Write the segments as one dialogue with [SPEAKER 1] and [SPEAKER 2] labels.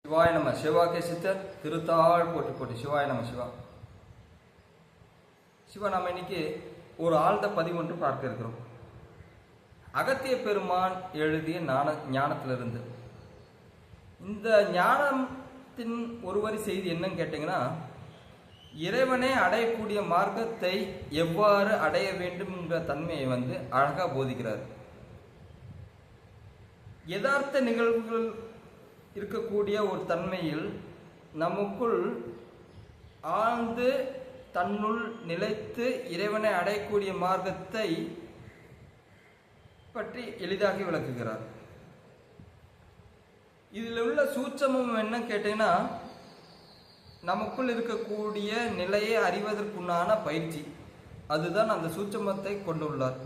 [SPEAKER 1] சிவாய நம. சிவாக்கே சித்தர் திருத்தாள் போட்டு போட்டு சிவாய நம. சிவா நம்ம இன்னைக்கு ஒரு ஆழ்ந்த பதிவு ஒன்று பார்க்க இருக்கிறோம். அகத்திய பெருமான் எழுதிய ஞானத்திலிருந்து. இந்த ஞானத்தின் ஒருவரி செய்தி என்னன்னு கேட்டீங்கன்னா, இறைவனை அடையக்கூடிய மார்க்கத்தை எவ்வாறு அடைய வேண்டும் என்ற தன்மையை அழகா போதிக்கிறார். யதார்த்த நிகழ்வுகள் இருக்கக்கூடிய ஒரு தன்மையில் நமக்குள் ஆழ்ந்து தன்னுள் நிலைத்து இறைவனை அடையக்கூடிய மார்க்கத்தை பற்றி எளிதாக விளக்குகிறார். இதில் உள்ள சூட்சமம் என்ன கேட்டீங்கன்னா, நமக்குள் இருக்கக்கூடிய நிலையை அறிவதற்குண்டான பயிற்சி. அதுதான் அந்த சூட்சமத்தை கொண்டுள்ளார்.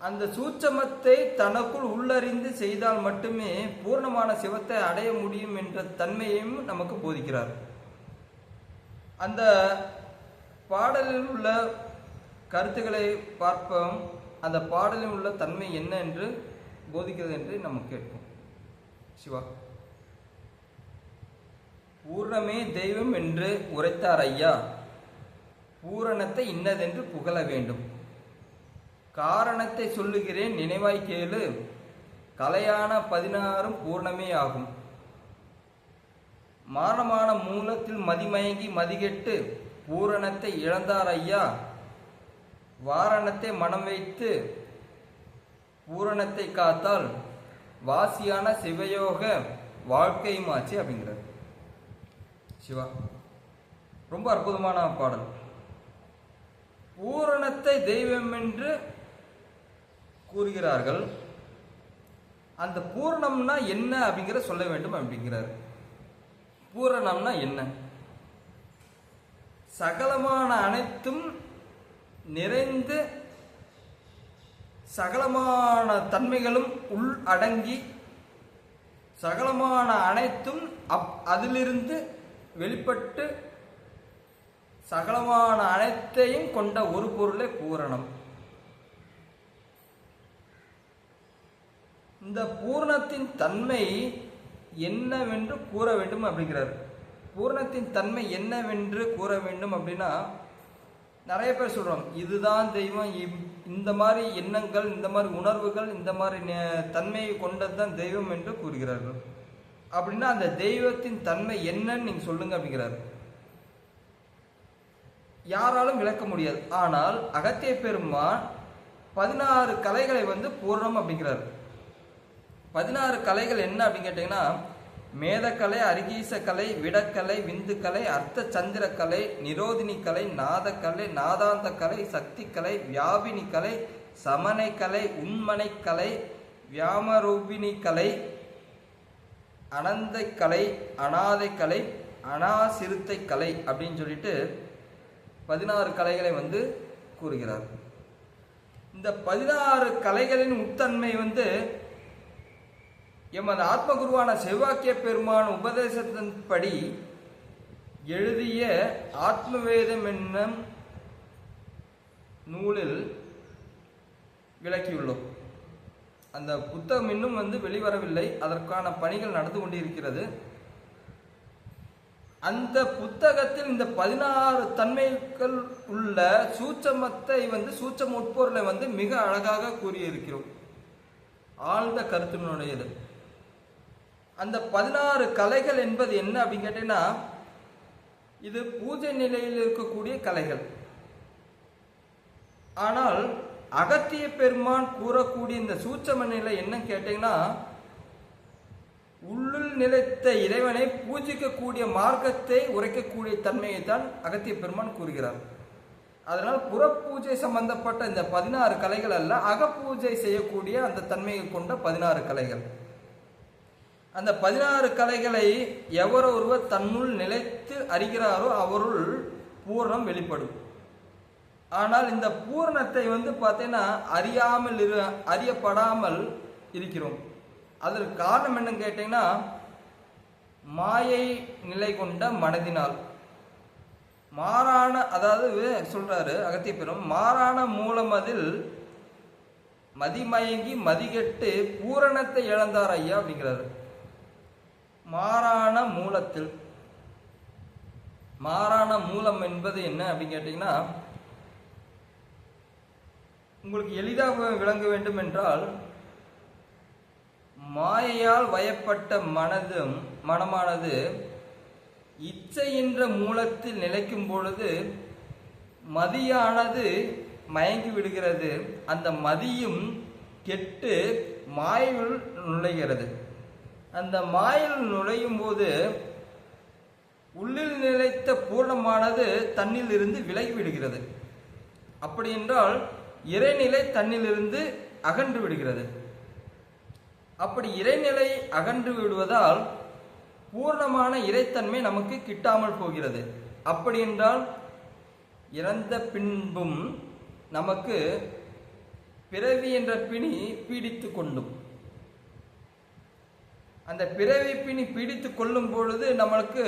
[SPEAKER 1] அந்த சூட்சமத்தை தனக்குள் உள்ளறிந்து செய்தால் மட்டுமே பூர்ணமான சிவத்தை அடைய முடியும் என்ற தன்மையையும் நமக்கு போதிக்கிறார். அந்த பாடலில் உள்ள கருத்துக்களை பார்ப்போம். அந்த பாடலில் உள்ள தன்மை என்ன என்று போதிக்கிறது என்று நம்ம கேட்போம். சிவா, பூர்ணமே தெய்வம் என்று உரைத்தார் ஐயா, பூரணத்தை இன்னதென்று புகழ வேண்டும். காரணத்தை சொல்லுகிறேன் நினைவாய் கேளு, கலையான 16 பூர்ணமே ஆகும். மானமான மூலத்தில் மதிமயங்கி மதிகெட்டு பூரணத்தை இழந்தார் ஐயா, வாரணத்தை மனம் வைத்து பூரணத்தை காத்தால் வாசியான சிவயோக வாழ்க்கையுமாச்சு அப்படிங்கிறார். சிவா, ரொம்ப அற்புதமான பாடல். பூரணத்தை தெய்வம் என்று கூறுகிறார்கள். அந்த பூரணம்னா என்ன அப்படிங்கிற சொல்ல வேண்டும் அப்படிங்கிறார். பூரணம்னா என்ன? சகலமான அனைத்தும் நிறைந்து சகலமான தன்மைகளும் உள் அடங்கி சகலமான அனைத்தும் அதிலிருந்து வெளிப்பட்டு சகலமான அனைத்தையும் கொண்ட ஒரு பொருளே பூரணம். இந்த பூர்ணத்தின் தன்மை என்னவென்று கூற வேண்டும் அப்படிங்கிறார். பூர்ணத்தின் தன்மை என்னவென்று கூற வேண்டும் அப்படின்னா, நிறைய பேர் சொல்றோம் இதுதான் தெய்வம், இந்த மாதிரி எண்ணங்கள், இந்த மாதிரி உணர்வுகள், இந்த மாதிரி தன்மையை கொண்டது தான் தெய்வம் என்று கூறுகிறார்கள். அப்படின்னா அந்த தெய்வத்தின் தன்மை என்னன்னு நீங்க சொல்லுங்க அப்படிங்கிறார். யாராலும் விளக்க முடியாது. ஆனால் அகத்திய பெருமான் 16 கலைகளை பூர்ணம் அப்படிங்கிறார். 16 கலைகள் என்ன அப்படின்னு கேட்டீங்கன்னா, மேதக்கலை, அரிகீச கலை, விடக்கலை, விந்து கலை, அர்த்த சந்திர கலை, நிரோதினி கலை, நாதக்கலை, நாதாந்த கலை, சக்தி கலை, வியாபினி கலை, சமனை கலை, உண்மனை கலை, வியாமரூபிணி கலை, அனந்தை கலை, அநாதை கலை, அனாசிறுத்தை கலை அப்படின்னு சொல்லிட்டு 16 கலைகளை கூறுகிறார். இந்த 16 கலைகளின் உத்தன்மை எமது ஆத்மகுருவான செவ்வாக்கிய பெருமான் உபதேசத்தின்படி எழுதிய ஆத்மவேதம் என்னும் நூலில் விளக்கியுள்ளோம். அந்த புத்தகம் இன்னும் வெளிவரவில்லை. அதற்கான பணிகள் நடந்து கொண்டிருக்கிறது. அந்த புத்தகத்தில் இந்த 16 தன்மைகள் உள்ள சூட்சமத்தை சூட்சம உட்பொருளை மிக அழகாக கூறியிருக்கிறோம். ஆழ்ந்த கருத்தினுடையது. அந்த 16 கலைகள் என்பது என்ன அப்படின்னு கேட்டீங்கன்னா, இது பூஜை நிலையில் இருக்கக்கூடிய கலைகள். ஆனால் அகத்திய பெருமான் கூறக்கூடிய இந்த சூட்சம நிலை என்ன கேட்டீங்கன்னா, உள்ளுள் நிலைத்த இறைவனை பூஜிக்கக்கூடிய மார்க்கத்தை உரைக்கக்கூடிய தன்மையை தான் அகத்திய பெருமான் கூறுகிறார். அதனால் புறப்பூஜை சம்பந்தப்பட்ட இந்த 16 கலைகள் அல்ல, அகப்பூஜை செய்யக்கூடிய அந்த தன்மையை கொண்ட 16 கலைகள். அந்த 16 கலைகளை ஒருவர் தன்னுள் நிலைத்து அறிகிறாரோ அவருள் பூர்ணம் வெளிப்படும். ஆனால் இந்த பூர்ணத்தை பார்த்தீங்கன்னா அறியப்படாமல் இருக்கிறோம். அதற்கு காரணம் என்னன்னு கேட்டீங்கன்னா, மாயை நிலை கொண்ட மனதினால் மாறான, அதாவது சொல்றாரு அகத்திய பெரும், மாறான மூலமதில் மதிமயங்கி மதிகெட்டு பூரணத்தை இழந்தார் ஐயா அப்படிங்கிறாரு. மாறான மூலத்தில். மாறான மூலம் என்பது என்ன அப்படின்னு கேட்டீங்கன்னா, உங்களுக்கு எளிதாக விளங்க வேண்டும் என்றால், மாயையால் வயப்பட்ட மனமானது இச்சை என்ற மூலத்தில் நிலைக்கும் பொழுது மதியானது மயங்கி விடுகிறது. அந்த மதியும் கெட்டு மாயில் நுழைகிறது. அந்த மாயில் நுழையும் போது உள்ளில் நிலைத்த பூர்ணமானது தன்னில் இருந்து விலகி விடுகிறது. அப்படி என்றால் இறைநிலை தன்னிலிருந்து அகன்று விடுகிறது. அப்படி இறைநிலை அகன்று விடுவதால் பூர்ணமான இறைத்தன்மை நமக்கு கிட்டாமல் போகிறது. அப்படி என்றால் இறந்த பின்பும் நமக்கு பிறவி என்ற பிணி பீடித்து கொண்டும், அந்த பிறவி பிணி பீடித்து கொள்ளும் பொழுது நம்மளுக்கு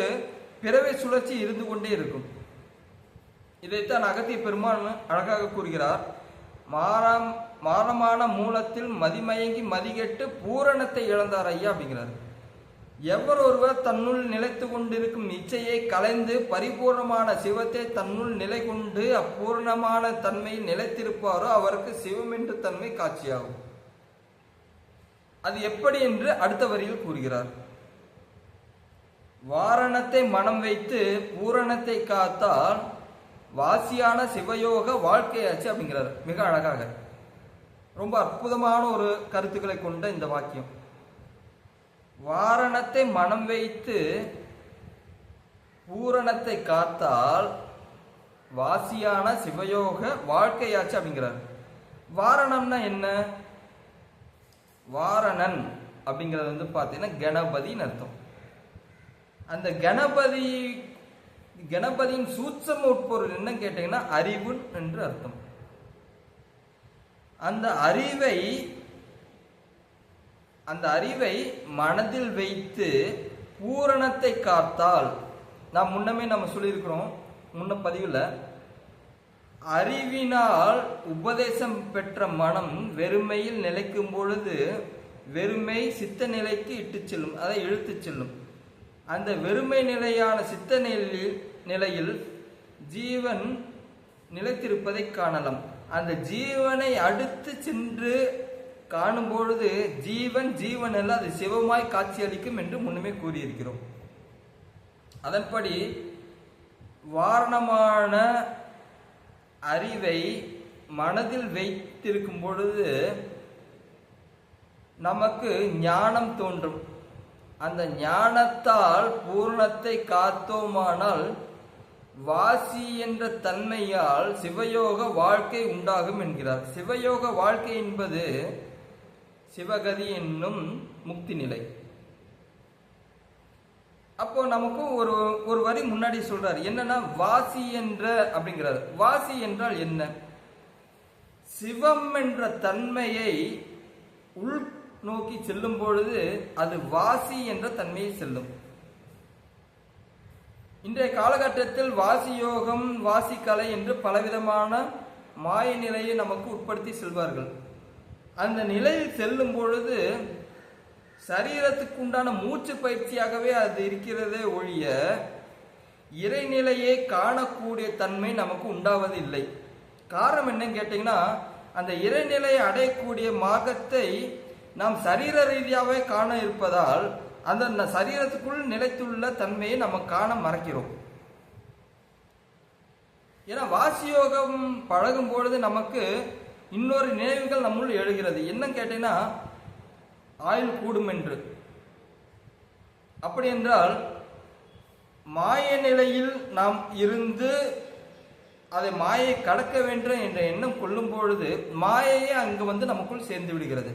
[SPEAKER 1] பிறவி சுழற்சி இருந்து கொண்டே இருக்கும். இதைத்தான் அகத்திய பெருமான் அழகாக கூறுகிறார். மாறமான மூலத்தில் மதிமயங்கி மதிகெட்டு பூரணத்தை இழந்தார் ஐயா அப்படிங்கிறார். எவர் ஒருவர் தன்னுள் நிலைத்து கொண்டிருக்கும் இச்சையை கலைந்து பரிபூர்ணமான சிவத்தை தன்னுள் நிலை கொண்டு அப்பூர்ணமான தன்மையில் நிலைத்திருப்பாரோ அவருக்கு சிவம் என்ற தன்மை காட்சியாகும். அது எப்படி என்று அடுத்த வரியில் கூறுகிறார். வாரணத்தை மனம் வைத்து பூரணத்தை காத்தால் வாசியான சிவயோக வாழ்க்கையாச்சு அப்படிங்கிறார். மிக அழகாக, ரொம்ப அற்புதமான ஒரு கருத்துக்களை கொண்ட இந்த வாக்கியம். வாரணத்தை மனம் வைத்து பூரணத்தை காத்தால் வாசியான சிவயோக வாழ்க்கையாச்சு அப்படிங்கிறார். வாரணம்னா என்ன? வாரணன் அப்படிங்கிறது பார்த்தீங்கன்னா கணபதின்னு அர்த்தம். அந்த கணபதியின் சூட்சம உட்பொருள் என்ன கேட்டீங்கன்னா அறிவு என்று அர்த்தம். அந்த அறிவை மனதில் வைத்து பூரணத்தை காத்தால், நாம் முன்னமே நம்ம சொல்லியிருக்கிறோம் முன்ன பதிவில், அறிவினால் உபதேசம் பெற்ற மனம் வெறுமையில் நிலைக்கும் பொழுது வெறுமை சித்த நிலைக்கு இட்டு செல்லும், அதை இழுத்து செல்லும். அந்த வெறுமை நிலையான சித்த நிலையில் ஜீவன் நிலைத்திருப்பதை காணலாம். அந்த ஜீவனை அடுத்து சென்று காணும் பொழுது ஜீவன் அல்ல, அது சிவமாய் காட்சியளிக்கும் என்று முன்னமே கூறியிருக்கிறோம். அதன்படி வாரணமான அறிவை மனதில் வைத்திருக்கும் பொழுது நமக்கு ஞானம் தோன்றும். அந்த ஞானத்தால் பூர்ணத்தை காத்தோமானால் வாசி என்ற தன்மையால் சிவயோக வாழ்க்கை உண்டாகும் என்கிறார். சிவயோக வாழ்க்கை என்பது சிவகதி என்னும் முக்தி நிலை. அப்போ நமக்கு ஒரு வரி முன்னாடி சொல்றார். என்னன்னா வாசி என்ற அப்படிங்கிறார். வாசி என்றால் என்ன? சிவம் என்ற தன்மையை உள் நோக்கி செல்லும் பொழுது அது வாசி என்ற தன்மையை செல்லும். இன்றைய காலகட்டத்தில் வாசி யோகம், வாசி கலை என்று பலவிதமான மாய நிலையை நமக்கு உட்படுத்தி செல்வார்கள். அந்த நிலையில் செல்லும் பொழுது சரீரத்துக்கு உண்டான மூச்சு பயிற்சியாகவே அது இருக்கிறதே ஒழிய இறைநிலையை காணக்கூடிய தன்மை நமக்கு உண்டாவது இல்லை. காரணம் என்னன்னு கேட்டீங்கன்னா, அந்த இறைநிலையை அடையக்கூடிய மார்க்கத்தை நாம் சரீர ரீதியாகவே காண இருப்பதால் அந்த சரீரத்துக்குள் நிலைத்துள்ள தன்மையை நம்ம காண மறக்கிறோம். ஏன்னா வாசியோகம் பழகும் பொழுது நமக்கு இன்னொரு நினைவுகள் நம்முள் எழுகிறது. என்னன்னு கேட்டீங்கன்னா, ஆயுள் கூடும் என்று. அப்படி என்றால் மாய நிலையில் நாம் இருந்து அதை மாயை கடக்க வேண்டும் என்ற எண்ணம் கொள்ளும் பொழுது மாயையே அங்கு நமக்குள் சேர்ந்து விடுகிறது.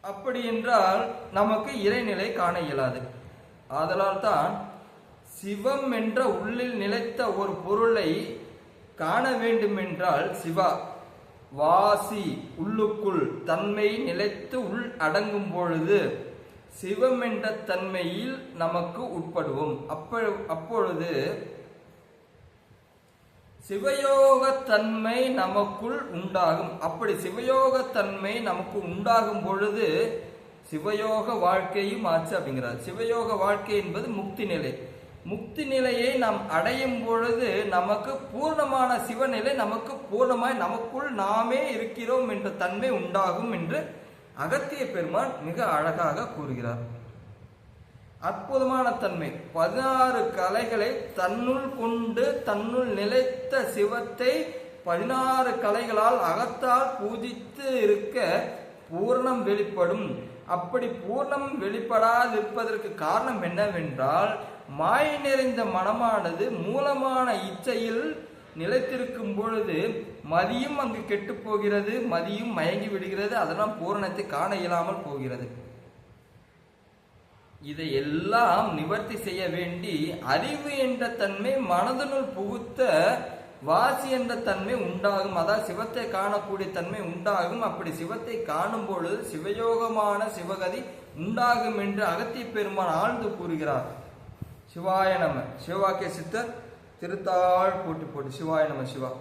[SPEAKER 1] அப்படி என்றால் நமக்கு இறைநிலை காண இயலாது. ஆதலால் தான் சிவம் என்ற உள்ளில் நிலைத்த ஒரு பொருளை காண வேண்டுமென்றால் சிவா வாசி உள்ளுக்குள் தன்மை நிலைத்து உள் அடங்கும் பொழுது சிவம் என்ற தன்மையில் நமக்கு உட்படுவோம். அப்பொழுது சிவயோக தன்மை நமக்குள் உண்டாகும். அப்படி சிவயோக தன்மை நமக்கு உண்டாகும் பொழுது சிவயோக வாழ்க்கையும் ஆச்சு அப்படிங்கிறார். சிவயோக வாழ்க்கை என்பது முக்தி நிலை. முக்தி நிலையை நாம் அடையும் பொழுது நமக்கு பூர்ணமான சிவநிலை, நமக்கு பூர்ணமாய் நமக்குள் நாமே இருக்கிறோம் என்ற தன்மை உண்டாகும் என்று அகத்திய பெருமான் மிக அழகாக கூறுகிறார். அற்புதமான தன்மை. 16 கலைகளை தன்னுள் கொண்டு தன்னுள் நிலைத்த சிவத்தை 16 கலைகளால் அகத்தால் பூஜித்து இருக்க பூர்ணம் வெளிப்படும். அப்படி பூர்ணம் வெளிப்படாதிருப்பதற்கு காரணம் என்னவென்றால், மாய நிறைந்த மனமானது மூலமான இச்சையில் நிலைத்திருக்கும் பொழுது மதியும் அங்கு கெட்டு போகிறது, மதியும் மயங்கி விடுகிறது. அதனால் பூரணத்தை காண இயலாமல் போகிறது. இதை எல்லாம் நிவர்த்தி செய்ய வேண்டி அறிவு என்ற தன்மை மனதனுள் புகுத்த வாசி என்ற தன்மை உண்டாகும். அதாவது சிவத்தை காணக்கூடிய தன்மை உண்டாகும். அப்படி சிவத்தை காணும் பொழுது சிவயோகமான சிவகதி உண்டாகும் என்று அகத்திய பெருமான் ஆழ்ந்து கூறுகிறார். சிவாய நம. சிவவாக்கிய சித்தர் திருத்தாள் போட்டி சிவாய நம சிவா.